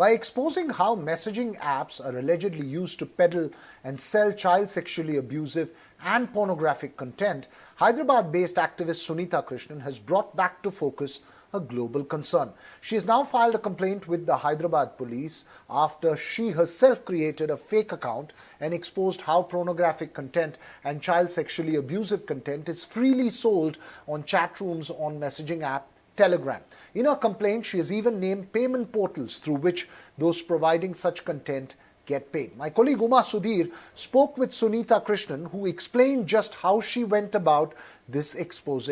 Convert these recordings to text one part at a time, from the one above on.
By exposing how messaging apps are allegedly used to peddle and sell child sexually abusive and pornographic content, Hyderabad-based activist Sunitha Krishnan has brought back to focus a global concern. She has now filed a complaint with the Hyderabad police after she herself created a fake account and exposed how pornographic content and child sexually abusive content is freely sold on chat rooms on messaging app Telegram. In her complaint, she has even named payment portals through which those providing such content get paid. My colleague Uma Sudhir spoke with Sunitha Krishnan, who explained just how she went about this expose.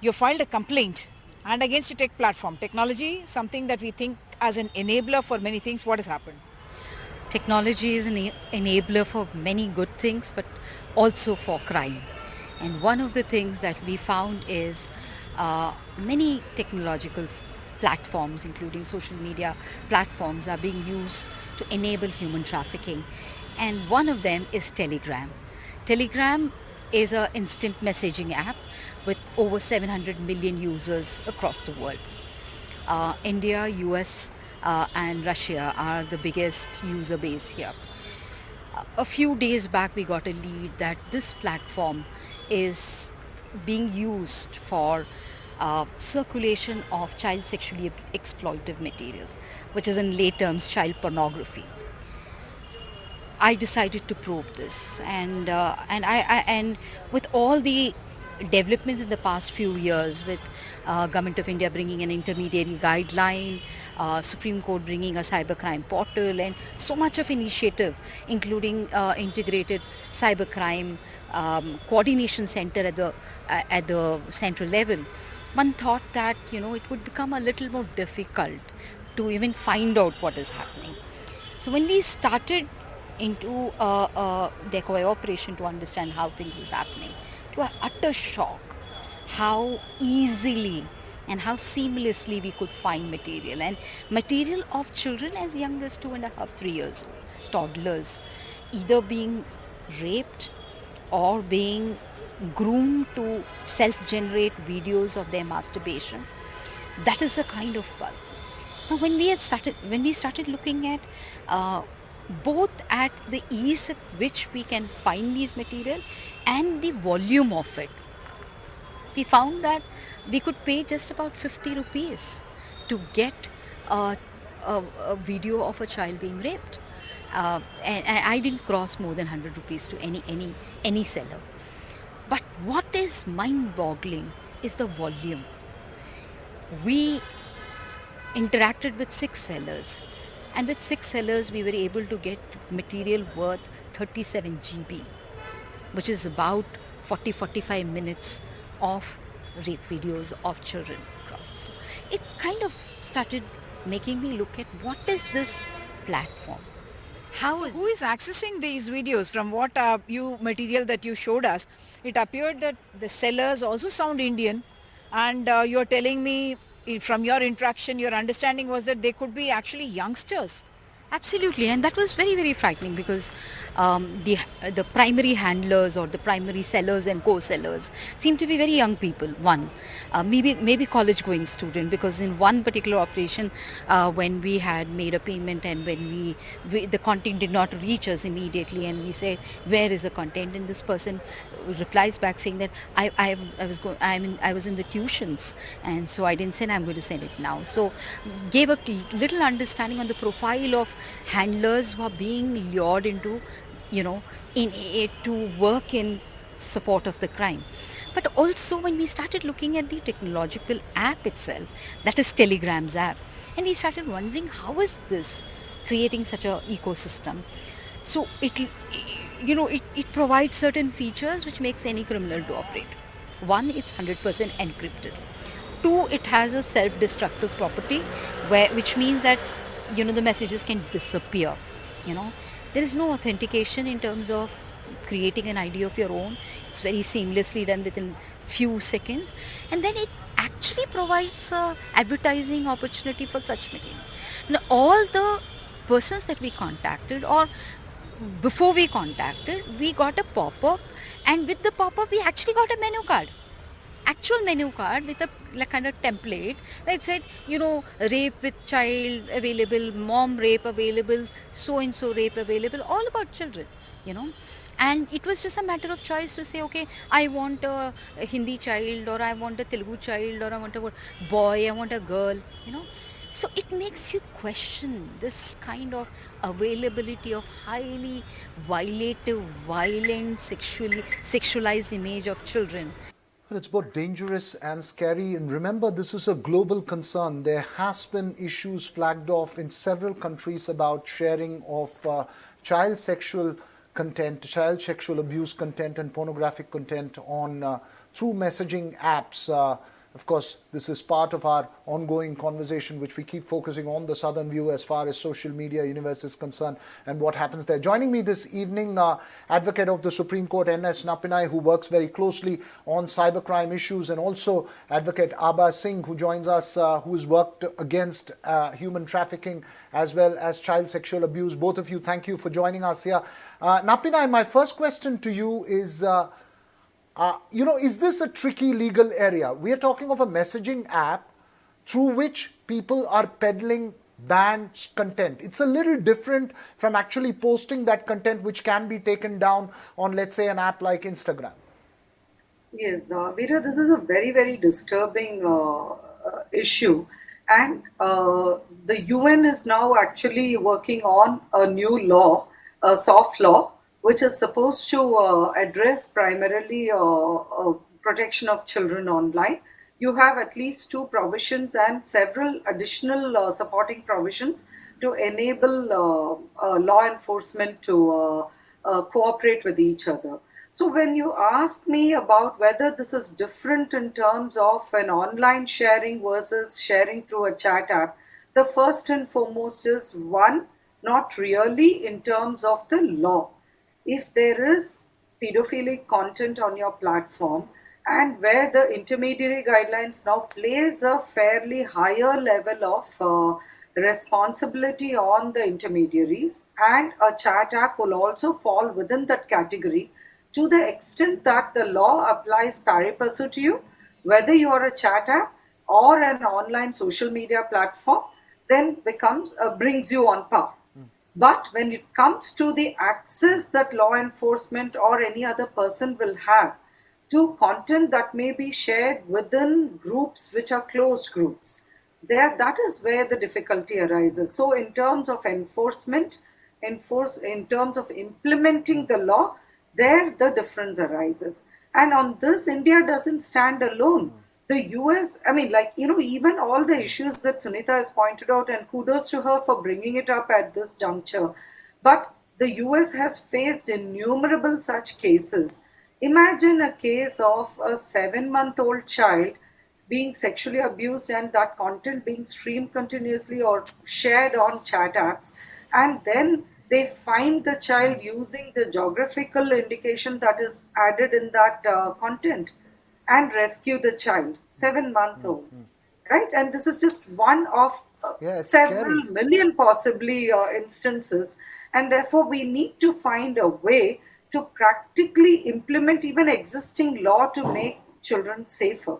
You filed a complaint and against a tech platform. Technology, something that we think as an enabler for many things. What has happened? Technology is an enabler for many good things, but also for crime. And one of the things that we found is many technological platforms, including social media platforms, are being used to enable human trafficking. And one of them is Telegram. Telegram is an instant messaging app with over 700 million users across the world. India, US, and Russia are the biggest user base here. A few days back, we got a lead that this platform is being used for circulation of child sexually exploitative materials, which is in lay terms child pornography. I decided to probe this, and with all the developments in the past few years, with Government of India bringing an intermediary guideline, Supreme Court bringing a cybercrime portal, and so much of initiative, including integrated cybercrime coordination center at the central level, one thought that it would become a little more difficult to even find out what is happening. So when we started into a decoy operation to understand how things is happening, to our utter shock, how easily and how seamlessly we could find material, and material of children as young as 2.5, 3 years old, toddlers, either being raped or being groomed to self-generate videos of their masturbation. That is a kind of bulk. Now, when we started looking at both at the ease at which we can find these material and the volume of it, we found that we could pay just about 50 rupees to get a video of a child being raped. And I didn't cross more than 100 rupees to any seller. But what is mind-boggling is the volume. We interacted with 6 sellers, and with 6 sellers we were able to get material worth 37 GB, which is about 40-45 minutes of rape videos of children across. So it kind of started making me look at what is this platform. Who is accessing these videos? From what material that you showed us, it appeared that the sellers also sound Indian, and you're telling me from your interaction, your understanding was that they could be actually youngsters. Absolutely, and that was very, very frightening because the primary handlers or the primary sellers and co-sellers seem to be very young people. One, maybe college-going student, because in one particular operation, when we had made a payment and when the content did not reach us immediately, and we say, where is the content? And this person replies back saying that I was in the tuitions, and so I didn't send. I'm going to send it now. So gave a little understanding on the profile of handlers who are being lured into, to work in support of the crime. But also when we started looking at the technological app itself, that is Telegram's app, and we started wondering how is this creating such a ecosystem. So it provides certain features which makes any criminal to operate. One, it's 100% encrypted. Two, it has a self-destructive property, which means that the messages can disappear. There is no authentication in terms of creating an ID of your own. It's very seamlessly done within few seconds, and then it actually provides a advertising opportunity for such material. Now, all the persons that we contacted, or before we contacted, we got a pop-up, and with the pop-up we actually got a menu card. actual menu card with a like kind of template that said, rape with child available, mom rape available, so and so rape available, all about children, you know. And it was just a matter of choice to say, okay, I want a Hindi child, or I want a Telugu child, or I want a boy, I want a girl, you know. So it makes you question this kind of availability of highly violative, violent, sexualized image of children. Well, it's both dangerous and scary. And remember, this is a global concern. There has been issues flagged off in several countries about sharing of child sexual content, child sexual abuse content, and pornographic content on through messaging apps. Of course, this is part of our ongoing conversation, which we keep focusing on the Southern view as far as social media universe is concerned and what happens there. Joining me this evening, Advocate of the Supreme Court, N.S. Napinai, who works very closely on cybercrime issues, and also Advocate Abha Singh, who joins us, who has worked against human trafficking as well as child sexual abuse. Both of you, thank you for joining us here. Napinai, my first question to you is, is this a tricky legal area? We are talking of a messaging app through which people are peddling banned content. It's a little different from actually posting that content which can be taken down on, let's say, an app like Instagram. Yes, Veera, this is a very, very disturbing issue. And the UN is now actually working on a new law, a soft law, which is supposed to address primarily protection of children online. You have at least two provisions and several additional supporting provisions to enable law enforcement to cooperate with each other. So, when you ask me about whether this is different in terms of an online sharing versus sharing through a chat app, the first and foremost is one, not really in terms of the law. If there is pedophilic content on your platform, and where the intermediary guidelines now place a fairly higher level of responsibility on the intermediaries, and a chat app will also fall within that category to the extent that the law applies pari passu to you, whether you are a chat app or an online social media platform, then becomes brings you on par. But when it comes to the access that law enforcement or any other person will have to content that may be shared within groups which are closed groups, there that is where the difficulty arises. So in terms of in terms of implementing the law, there the difference arises. And on this, India doesn't stand alone. The US, I mean, even all the issues that Sunita has pointed out, and kudos to her for bringing it up at this juncture. But the US has faced innumerable such cases. Imagine a case of a 7-month-old child being sexually abused and that content being streamed continuously or shared on chat apps, and then they find the child using the geographical indication that is added in that content and rescue the child, 7 month old, right? And this is just one of Yeah, it's several scary. million possibly instances, and therefore we need to find a way to practically implement even existing law to make children safer.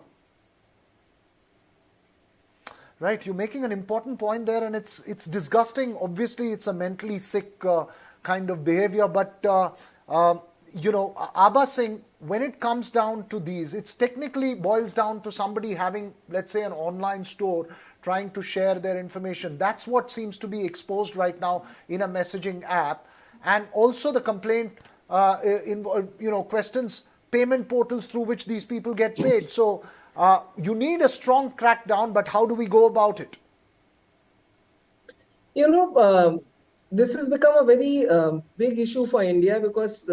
Right, you're making an important point there, and it's disgusting. Obviously, it's a mentally sick kind of behavior. But Abha Singh, when it comes down to these, it's technically boils down to somebody having, let's say, an online store trying to share their information. That's what seems to be exposed right now in a messaging app, and also the complaint questions payment portals through which these people get paid. So you need a strong crackdown, but how do we go about it? You know, this has become a very big issue for India because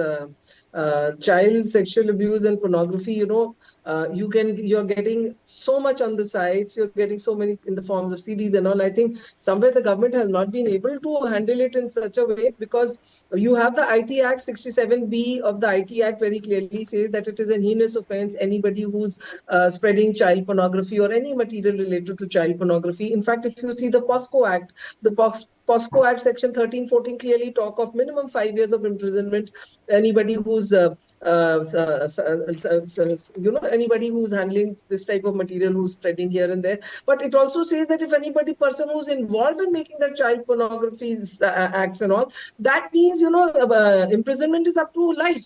child sexual abuse and pornography, you're getting so much on the sites, you're getting so many in the forms of CDs and all. I think somewhere the government has not been able to handle it in such a way, because you have the IT Act 67B of the IT Act very clearly says that it is a heinous offense anybody who's spreading child pornography or any material related to child pornography. In fact, if you see the POSCO Act, the POSCO Act section 1314 clearly talk of minimum 5 years of imprisonment anybody who's who's anybody who's handling this type of material, who's spreading here and there. But it also says that if anybody person who's involved in making the child pornography acts and all, that means imprisonment is up to life.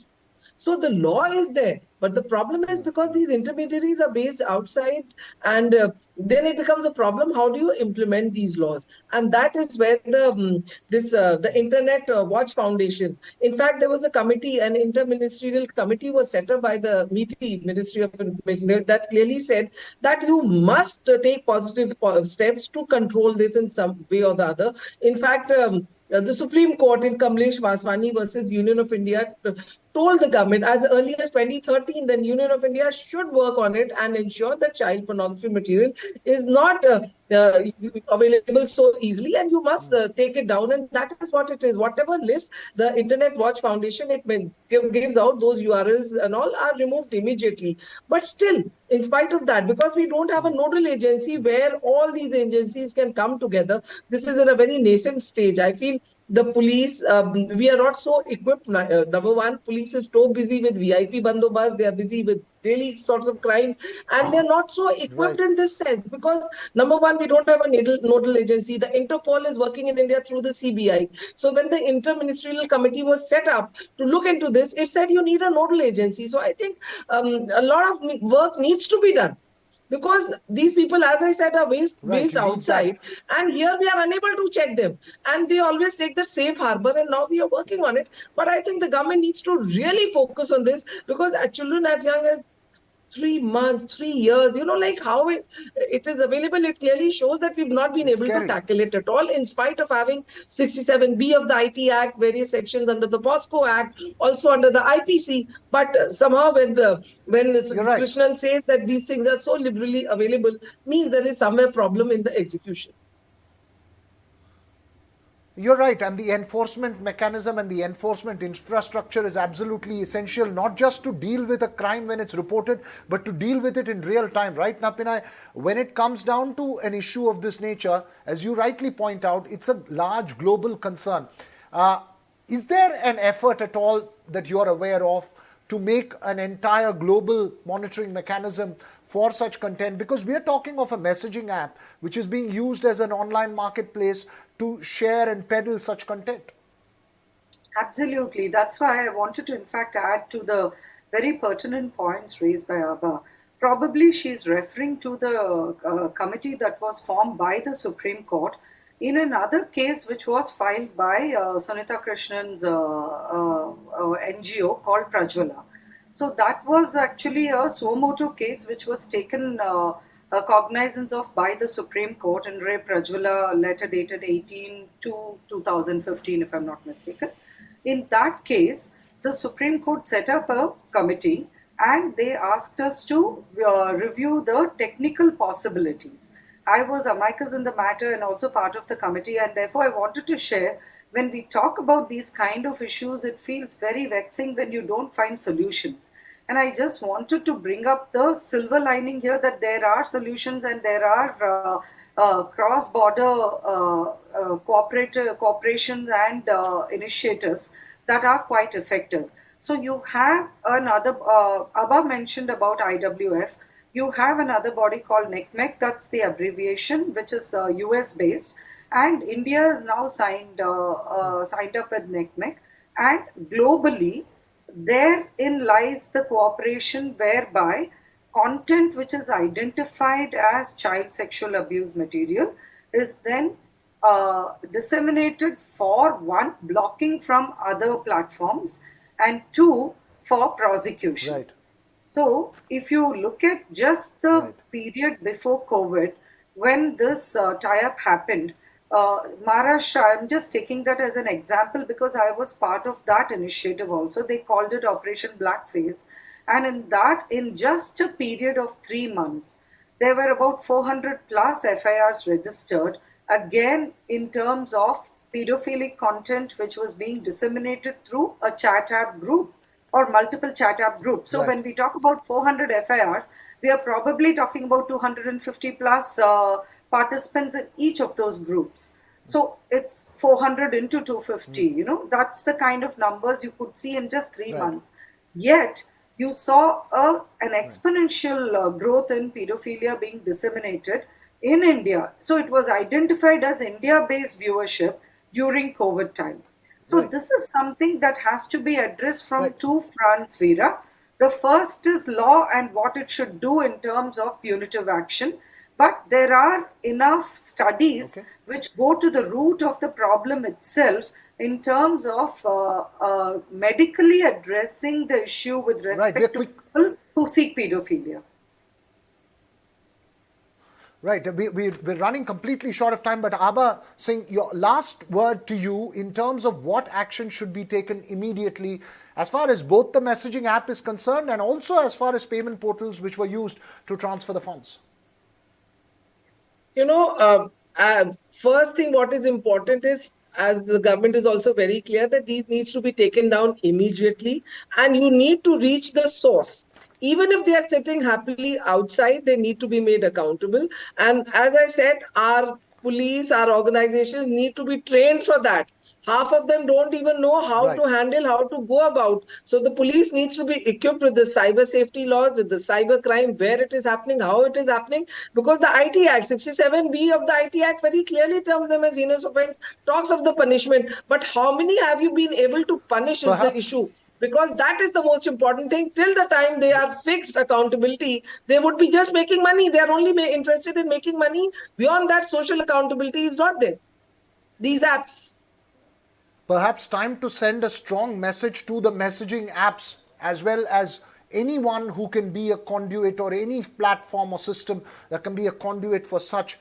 So the law is there, but the problem is because these intermediaries are based outside, and then it becomes a problem. How do you implement these laws? And that is where the Internet Watch Foundation. In fact, there was a committee, an interministerial committee was set up by the MeitY, Ministry of Information, that clearly said that you must take positive steps to control this in some way or the other. In fact, the Supreme Court in Kamlesh Vaswani versus Union of India told the government as early as 2013, then Union of India should work on it and ensure that child pornography material is not available so easily, and you must take it down. And that is what it is. Whatever list the Internet Watch Foundation gives out, those URLs and all are removed immediately. But still, in spite of that, because we don't have a nodal agency where all these agencies can come together, this is in a very nascent stage. I feel the police, we are not so equipped. Number one, police is so busy with VIP bandobast, they are busy with daily sorts of crimes, and they're not so equipped in this sense because, number one, we don't have a nodal agency. The Interpol is working in India through the CBI. So when the interministerial committee was set up to look into this, it said you need a nodal agency. So I think a lot of work needs to be done, because these people, as I said, are based outside, and here we are unable to check them, and they always take the safe harbor, and now we are working on it. But I think the government needs to really focus on this, because children as young as 3 months, 3 years, like how it is available, it clearly shows that we've not been able to tackle it at all, in spite of having 67B of the IT Act, various sections under the POSCO Act, also under the IPC. But somehow when Krishnan says that these things are so liberally available, means there is somewhere problem in the execution. You're right, and the enforcement mechanism and the enforcement infrastructure is absolutely essential, not just to deal with a crime when it's reported, but to deal with it in real time, right, Napinai? When it comes down to an issue of this nature, as you rightly point out, it's a large global concern. Is there an effort at all that you're aware of to make an entire global monitoring mechanism for such content? Because we are talking of a messaging app which is being used as an online marketplace to share and peddle such content. Absolutely. That's why I wanted to, in fact, add to the very pertinent points raised by Abha. Probably she's referring to the committee that was formed by the Supreme Court in another case which was filed by Sunitha Krishnan's NGO called Prajwala. So that was actually a suo motu case which was taken cognizance of by the Supreme Court in Re Prajwala, letter dated 18/2/2015, if I'm not mistaken. In that case, the Supreme Court set up a committee and they asked us to review the technical possibilities. I was amicus in the matter and also part of the committee, and therefore I wanted to share, when we talk about these kind of issues, it feels very vexing when you don't find solutions. And I just wanted to bring up the silver lining here, that there are solutions and there are cross-border cooperation and initiatives that are quite effective. So you have another, Abha mentioned about IWF, you have another body called NCMEC, that's the abbreviation, which is US based, and India is now signed up with NCMEC, and globally therein lies the cooperation whereby content which is identified as child sexual abuse material is then disseminated, for one, blocking from other platforms, and two, for prosecution. Right. So if you look at just the period before COVID, when this tie-up happened, Maharashtra, I'm just taking that as an example because I was part of that initiative also. They called it Operation Blackface. And in just a period of 3 months, there were about 400 plus FIRs registered, again in terms of pedophilic content which was being disseminated through a chat app group or multiple chat app groups. So when we talk about 400 FIRs, we are probably talking about 250 plus participants in each of those groups. So it's 400 into 250, that's the kind of numbers you could see in just 3 months. Yet, you saw an exponential growth in pedophilia being disseminated in India. So it was identified as India-based viewership during COVID time. So Right. this is something that has to be addressed from Right. two fronts, Veera. The first is law and what it should do in terms of punitive action. But there are enough studies Okay. which go to the root of the problem itself in terms of medically addressing the issue with Right. We are respect to quick. people who seek pedophilia. Right. We're running completely short of time, but Abha Singh, your last word to you in terms of what action should be taken immediately as far as both the messaging app is concerned and also as far as payment portals which were used to transfer the funds. First thing what is important is, as the government is also very clear, that these needs to be taken down immediately, and you need to reach the source. Even if they are sitting happily outside, they need to be made accountable. And as I said, our police, our organizations need to be trained for that. Half of them don't even know how Right. to handle, how to go about. So the police needs to be equipped with the cyber safety laws, with the cyber crime, where it is happening, how it is happening, because the IT Act, 67B of the IT Act very clearly terms them as heinous offense, talks of the punishment. But how many have you been able to punish is the Perhaps. issue. Because that is the most important thing. Till the time they are fixed accountability, they would be just making money. They are only interested in making money. Beyond that, social accountability is not there. These apps. Perhaps time to send a strong message to the messaging apps as well as anyone who can be a conduit or any platform or system that can be a conduit for such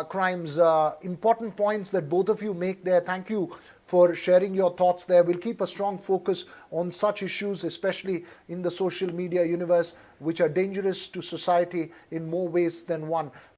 crimes. Important points that both of you make there. Thank you for sharing your thoughts there. We'll keep a strong focus on such issues, especially in the social media universe, which are dangerous to society in more ways than one.